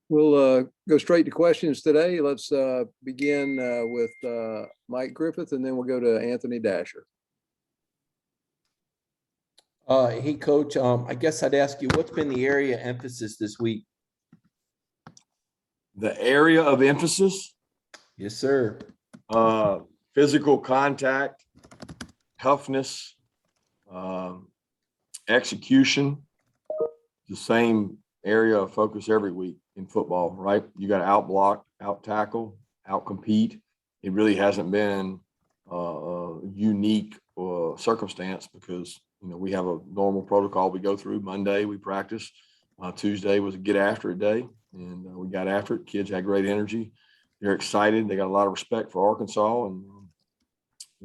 We'll go straight to questions today. Let's begin with Mike Griffith, and then we'll go to Anthony Dasher. Hey, Coach, I guess I'd ask you, what's been the area emphasis this week? The area of emphasis? Yes, sir. Physical contact, toughness, execution, the same area of focus every week in football, right? You got to out block, out tackle, out compete. It really hasn't been a unique circumstance because, you know, we have a normal protocol we go through. Monday we practice. Tuesday was a get after it day, and we got after it. Kids had great energy. They're excited. They got a lot of respect for Arkansas, and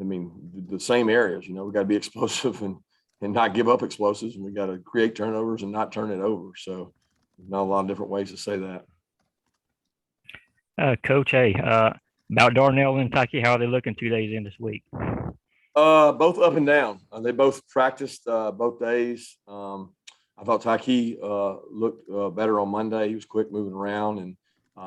I mean the same areas. You know, we got to be explosive and not give up explosives, and we got to create turnovers and not turn it over. So, not a lot of different ways to say that. Coach, hey, about Darnell and Taki, how are they looking 2 days in this week? Both up and down. They both practiced both days. I thought Taki looked better on Monday. He was quick moving around, and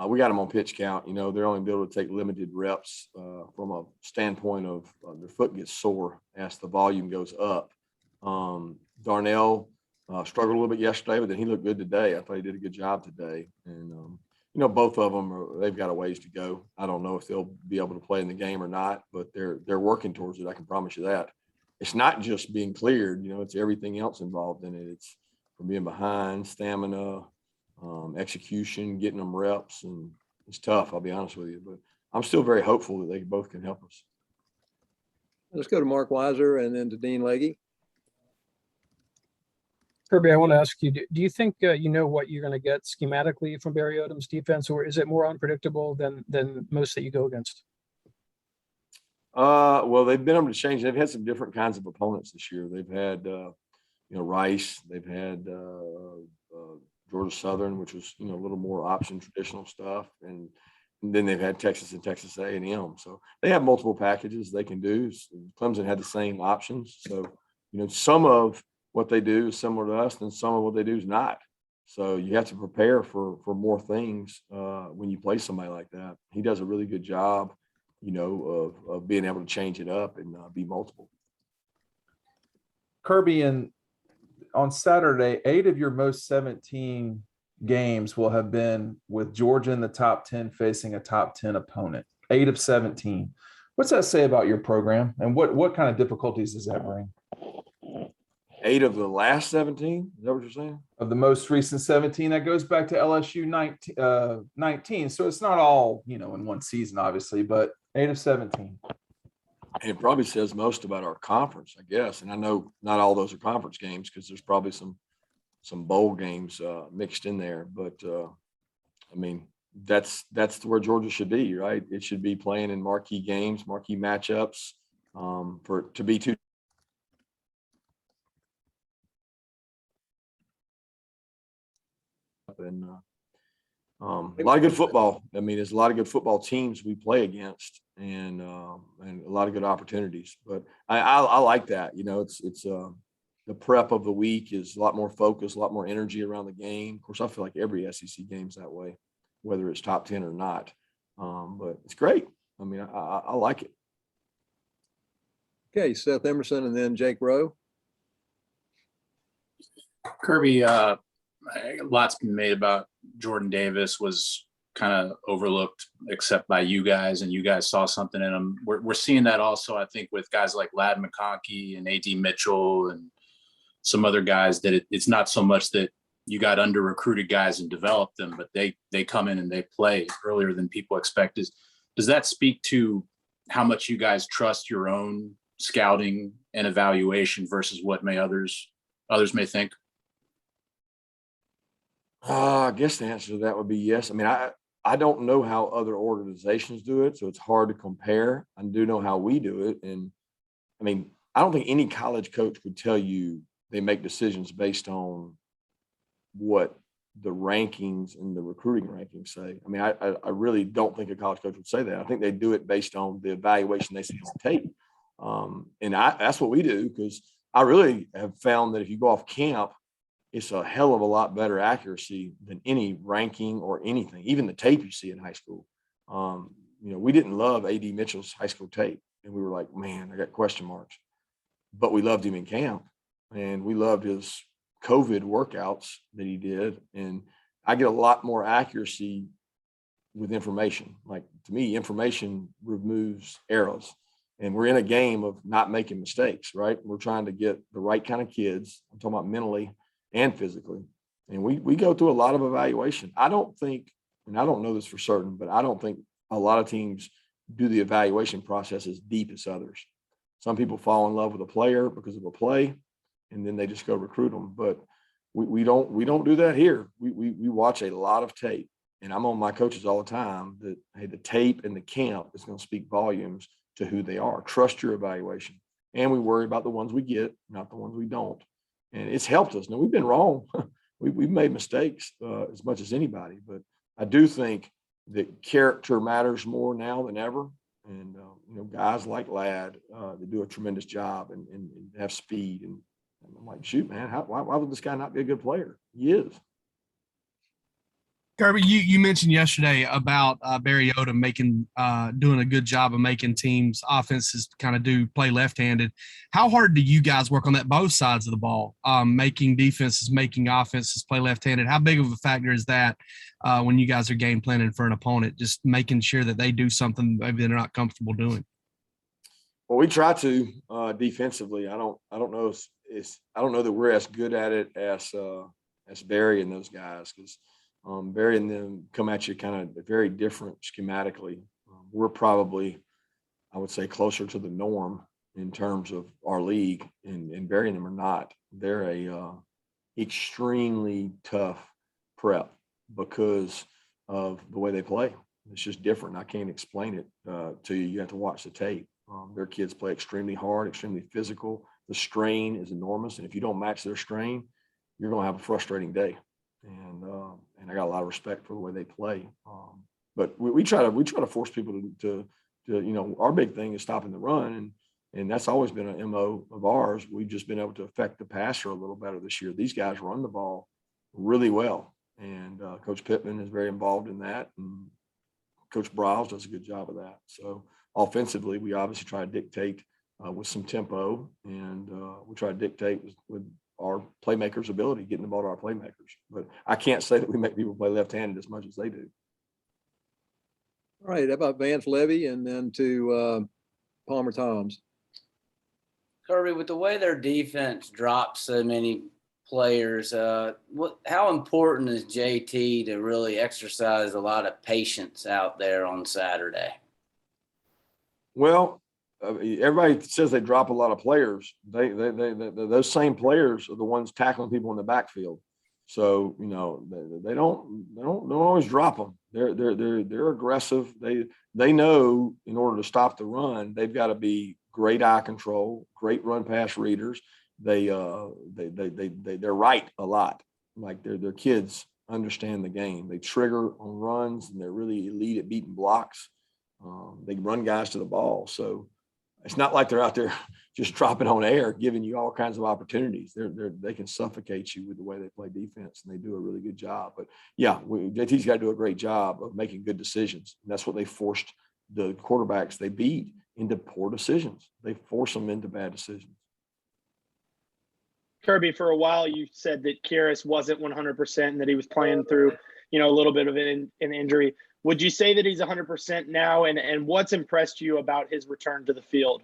we got him on pitch count. You know, they're only able to take limited reps from a standpoint of their foot gets sore as the volume goes up. Darnell struggled a little bit yesterday, but then he looked good today. I thought he did a good job today. And, you know, both of them, they've got a ways to go. I don't know if they'll be able to play in the game or not, but they're working towards it. I can promise you that. It's not just being cleared, you know, it's everything else involved in it. It's from being behind, stamina, execution, getting them reps, and it's tough, I'll be honest with you, but I'm still very hopeful that they both can help us. Let's go to Mark Weiser and then to Dean Legge. Kirby, I want to ask you, do you think you know what you're going to get schematically from Barry Odom's defense, or is it more unpredictable than most that you go against? Well, they've been able to change. They've had some different kinds of opponents this year. They've had, you know, Rice. They've had Georgia Southern, which was, you know, a little more option traditional stuff, and then they've had Texas and Texas A&M. So they have multiple packages they can do. Clemson had the same options. So, you know, some of what they do is similar to us, and some of what they do is not. So you have to prepare for more things when you play somebody like that. He does a really good job, you know, of being able to change it up and be multiple. Kirby, and on Saturday, 8 of your most 17 games will have been with Georgia in the top 10 facing a top 10 opponent. 8 of 17. What's that say about your program, and what kind of difficulties does that bring? 8 of the last 17? Is that what you're saying? Of the most recent 17, that goes back to LSU 19. So it's not all, you know, in one season, obviously, but 8 of 17. And it probably says most about our conference, I guess. And I know not all those are conference games because there's probably some bowl games mixed in there. But I mean, that's where Georgia should be, right? It should be playing in marquee games, marquee matchups to be two. And a lot of good football. I mean, there's a lot of good football teams we play against, and a lot of good opportunities. But I like that. You know, it's the prep of the week is a lot more focus, a lot more energy around the game. Of course, I feel like every SEC game's that way, whether it's top 10 or not. But it's great. I mean, I like it. Okay, Seth Emerson and then Jake Rowe. Kirby, lots been made about Jordan Davis was kind of overlooked except by you guys, and you guys saw something in him. We're seeing that also, I think, with guys like Ladd McConkey and A.D. Mitchell and some other guys, that it's not so much that you got under recruited guys and developed them, but they come in and they play earlier than people expect. Does that speak to how much you guys trust your own scouting and evaluation versus what others may think? I guess the answer to that would be yes. I mean, I don't know how other organizations do it, so it's hard to compare. I do know how we do it. And I mean, I don't think any college coach would tell you they make decisions based on what the rankings and the recruiting rankings say. I mean, I really don't think a college coach would say that. I think they do it based on the evaluation they see on tape. And that's what we do, because I really have found that if you go off camp it's a hell of a lot better accuracy than any ranking or anything, even the tape you see in high school. We didn't love AD Mitchell's high school tape, and we were like, man, I got question marks. But we loved him in camp, and we loved his COVID workouts that he did. And I get a lot more accuracy with information. Like, to me, information removes errors. And we're in a game of not making mistakes, right? We're trying to get the right kind of kids. I'm talking about mentally and physically. And we go through a lot of evaluation. I don't think, and I don't know this for certain, but I don't think a lot of teams do the evaluation process as deep as others. Some people fall in love with a player because of a play, and then they just go recruit them. But we don't do that here. We watch a lot of tape, and I'm on my coaches all the time that, hey, the tape and the camp is going to speak volumes to who they are. Trust your evaluation. And we worry about the ones we get, not the ones we don't. And it's helped us. Now, we've been wrong. We've made mistakes as much as anybody, but I do think that character matters more now than ever. And, guys like Ladd, they do a tremendous job and have speed. And I'm like, shoot, man, why would this guy not be a good player? He is. Kirby, you mentioned yesterday about Barry Odom doing a good job of making teams offenses kind of play left-handed. How hard do you guys work on that, both sides of the ball, making defenses, making offenses play left-handed? How big of a factor is that when you guys are game planning for an opponent, just making sure that they do something maybe they're not comfortable doing? Well, we try to defensively. I don't know I don't know that we're as good at it as Barry and those guys, because Barry and them come at you kind of very different schematically. We're probably, I would say, closer to the norm in terms of our league, and Barry and them are not. They're a extremely tough prep because of the way they play. It's just different. I can't explain it to you. You have to watch the tape. Their kids play extremely hard, extremely physical. The strain is enormous, and if you don't match their strain, you're going to have a frustrating day. And I got a lot of respect for the way they play. But we try to force people to our big thing is stopping the run, and that's always been an MO of ours. We've just been able to affect the passer a little better this year. These guys run the ball really well, and Coach Pittman is very involved in that, and Coach Browse does a good job of that. So offensively, we obviously try to dictate with some tempo, and we try to dictate with our playmakers' ability, getting the ball to our playmakers. But I can't say that we make people play left-handed as much as they do. All right. How about Vance Levy and then to Palmer Toms? Kirby, with the way their defense drops so many players, how important is JT to really exercise a lot of patience out there on Saturday? Well, everybody says they drop a lot of players. Those same players are the ones tackling people in the backfield. So they don't always drop them. They're aggressive. They know in order to stop the run, they've got to be great eye control, great run pass readers. They're right a lot. Like their kids understand the game. They trigger on runs, and they're really elite at beating blocks. They run guys to the ball. So it's not like they're out there just dropping on air, giving you all kinds of opportunities. They can suffocate you with the way they play defense, and they do a really good job. But yeah, JT's got to do a great job of making good decisions. And that's what they forced the quarterbacks they beat into poor decisions. They force them into bad decisions. Kirby, for a while, you said that Kearis wasn't 100% and that he was playing through, a little bit of an injury. Would you say that he's 100% now? And what's impressed you about his return to the field?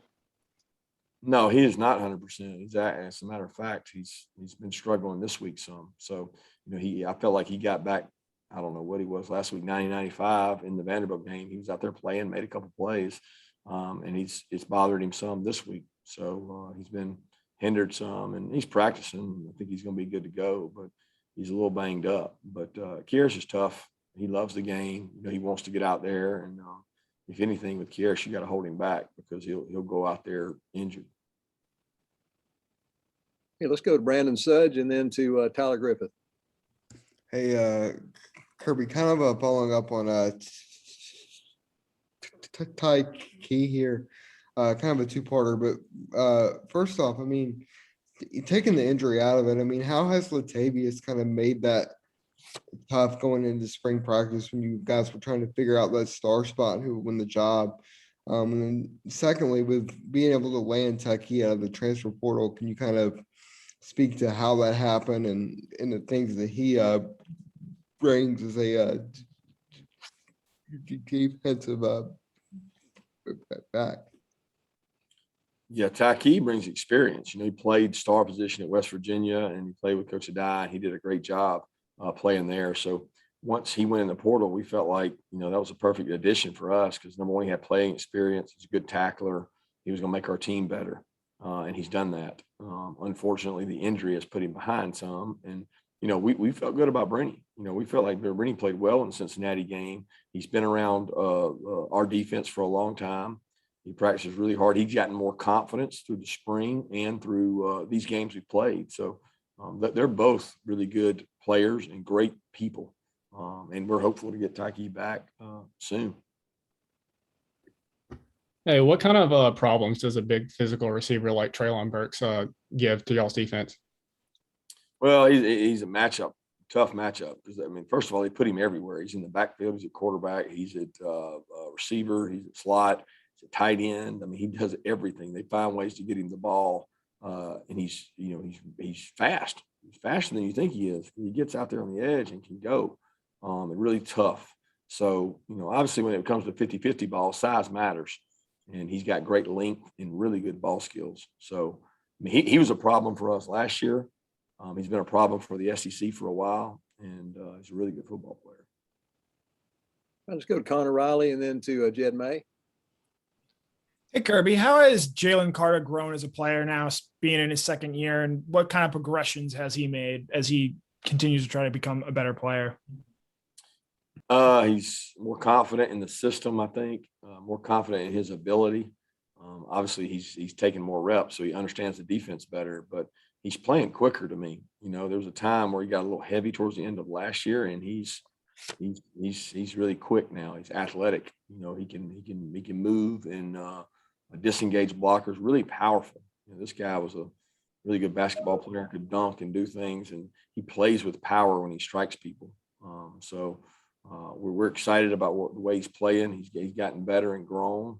No, he is not 100%. As a matter of fact, he's been struggling this week some. So, I felt like he got back, I don't know what he was last week, 90-95 in the Vanderbilt game. He was out there playing, made a couple plays, and it's bothered him some this week. So he's been hindered some, and he's practicing. I think he's going to be good to go, but he's a little banged up. But Kearis is tough. He loves the game. He wants to get out there, and if anything with Kearis, you got to hold him back because he'll go out there injured. Hey, let's go to Brandon Sudge and then to Tyler Griffith. Hey, Kirby, kind of following up on Ty Key here, kind of a two-parter. But first off, taking the injury out of it, I mean, how has Latavius kind of made that tough going into spring practice when you guys were trying to figure out that star spot and who would win the job? And then secondly, with being able to land Taki out of the transfer portal, can you kind of speak to how that happened and the things that he brings as a defensive back? Yeah, Taki brings experience. You know, he played star position at West Virginia, and he played with Coach Adai, and he did a great job playing there. So once he went in the portal, we felt like, you know, that was a perfect addition for us because, number one, he had playing experience. He's a good tackler. He was going to make our team better, and he's done that. Unfortunately, the injury has put him behind some, and you know, we felt good about Brenny. You know, we felt like Brenny played well in the Cincinnati game. He's been around our defense for a long time. He practices really hard. He's gotten more confidence through the spring and through these games we played. So they're both really good players and great people. And we're hopeful to get Taki back soon. Hey, what kind of problems does a big physical receiver like Treylon Burks give to y'all's defense? Well, he's a matchup, tough matchup. Because, I mean, first of all, they put him everywhere. He's in the backfield. He's at quarterback. He's at receiver. He's at slot. He's a tight end. I mean, he does everything. They find ways to get him the ball. And he's fast. He's faster than you think he is. He gets out there on the edge and can go. And really tough. So, you know, obviously when it comes to 50-50 ball, size matters. And he's got great length and really good ball skills. So, I mean, he was a problem for us last year. He's been a problem for the SEC for a while, and he's a really good football player. Let's go to Connor Riley and then to Jed May. Hey, Kirby, how has Jalen Carter grown as a player now, being in his second year, and what kind of progressions has he made as he continues to try to become a better player? He's more confident in the system, I think, more confident in his ability. Obviously, he's taking more reps, so he understands the defense better, but he's playing quicker to me. You know, there was a time where he got a little heavy towards the end of last year, and he's really quick now. He's athletic. You know, he can move and disengage blockers, really powerful. You know, this guy was a really good basketball player, could dunk and do things, and he plays with power when he strikes people. We're excited about the way he's playing. He's gotten better and grown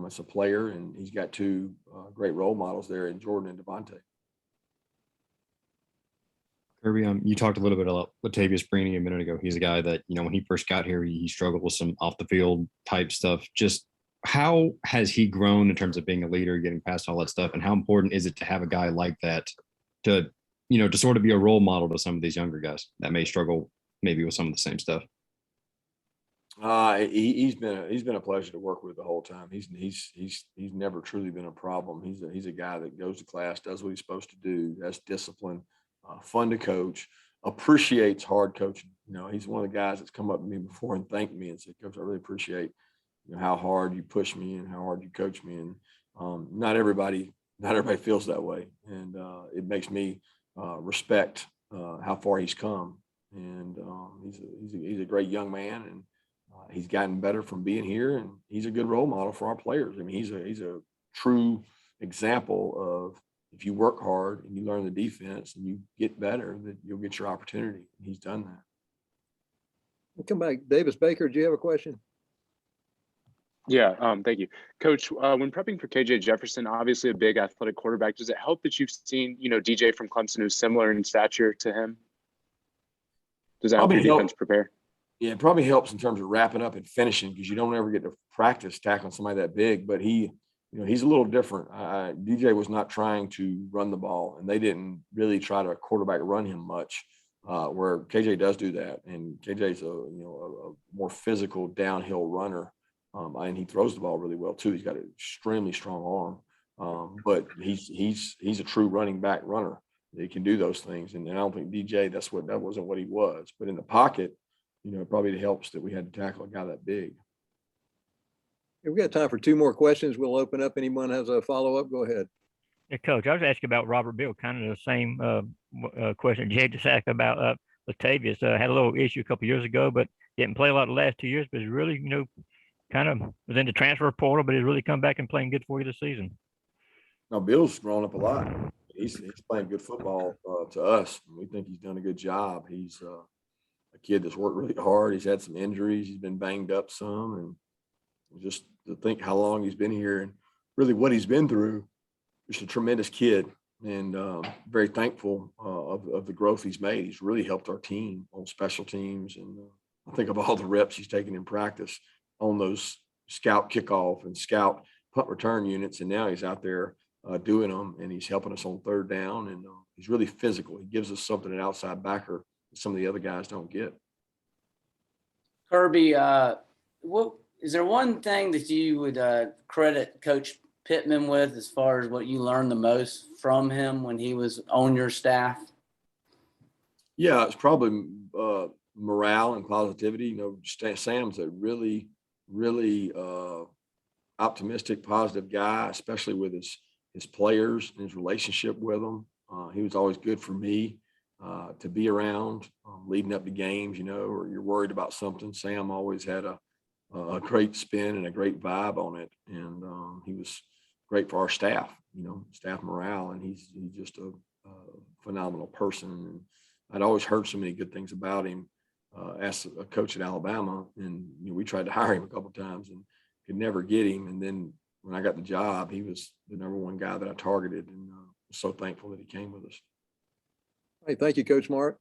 as a player, and he's got two great role models there in Jordan and Devontae. Kirby, you talked a little bit about Latavius Brini a minute ago. He's a guy that, you know, when he first got here, he struggled with some off the field type stuff. Just how has he grown in terms of being a leader, getting past all that stuff? And how important is it to have a guy like that to sort of be a role model to some of these younger guys that may struggle maybe with some of the same stuff? He's been a pleasure to work with the whole time. He's never truly been a problem. He's a guy that goes to class, does what he's supposed to do, has discipline, fun to coach, appreciates hard coaching. You know, he's one of the guys that's come up to me before and thanked me and said, "Coach, I really appreciate, you know, how hard you push me and how hard you coach me." And not everybody feels that way, and it makes me respect how far he's come. And he's a great young man, and he's gotten better from being here, and he's a good role model for our players. I mean, he's a true example of, if you work hard and you learn the defense and you get better, that you'll get your opportunity. He's done that. We'll come back. Davis Baker, do you have a question? Yeah, thank you. Coach, when prepping for KJ Jefferson, obviously a big athletic quarterback, does it help that you've seen, you know, DJ from Clemson who's similar in stature to him? Does that help your defense prepare? Yeah, it probably helps in terms of wrapping up and finishing, because you don't ever get to practice tackling somebody that big, but he's a little different. DJ was not trying to run the ball, and they didn't really try to quarterback run him much, where KJ does do that. And KJ's a more physical downhill runner, and he throws the ball really well too. He's got an extremely strong arm, but he's a true running back runner. He can do those things, and I don't think DJ that wasn't what he was. But in the pocket, you know, it probably helps that we had to tackle a guy that big. We've got time for two more questions. We'll open up. Anyone has a follow-up, go ahead. Yeah, Coach, I was asking about Robert Bill, kind of the same question Jay just asked about Latavius. Had a little issue a couple years ago, but didn't play a lot the last 2 years, but he's really, kind of was in the transfer portal, but he's really come back and playing good for you this season. Now, Bill's grown up a lot. he's playing good football to us. And we think he's done a good job. He's a kid that's worked really hard. He's had some injuries. He's been banged up some, and just to think how long he's been here and really what he's been through. Just a tremendous kid, and very thankful of the growth he's made. He's really helped our team on special teams, and I think of all the reps he's taken in practice on those scout kickoff and scout punt return units, and now he's out there doing them, and he's helping us on third down, and he's really physical. He gives us something an outside backer that some of the other guys don't get. Kirby, what is there one thing that you would credit Coach Pittman with as far as what you learned the most from him when he was on your staff? Yeah, it's probably morale and positivity. You know, Sam's a really, really optimistic, positive guy, especially with his players and his relationship with them. He was always good for me to be around leading up to games, you know, or you're worried about something. Sam always had a great spin and a great vibe on it. And he was great for our staff, you know, staff morale. And he's just a phenomenal person. And I'd always heard so many good things about him as a coach at Alabama. And, you know, we tried to hire him a couple of times and could never get him. And then when I got the job, he was the number one guy that I targeted, and was so thankful that he came with us. Hey, thank you, Coach Mark.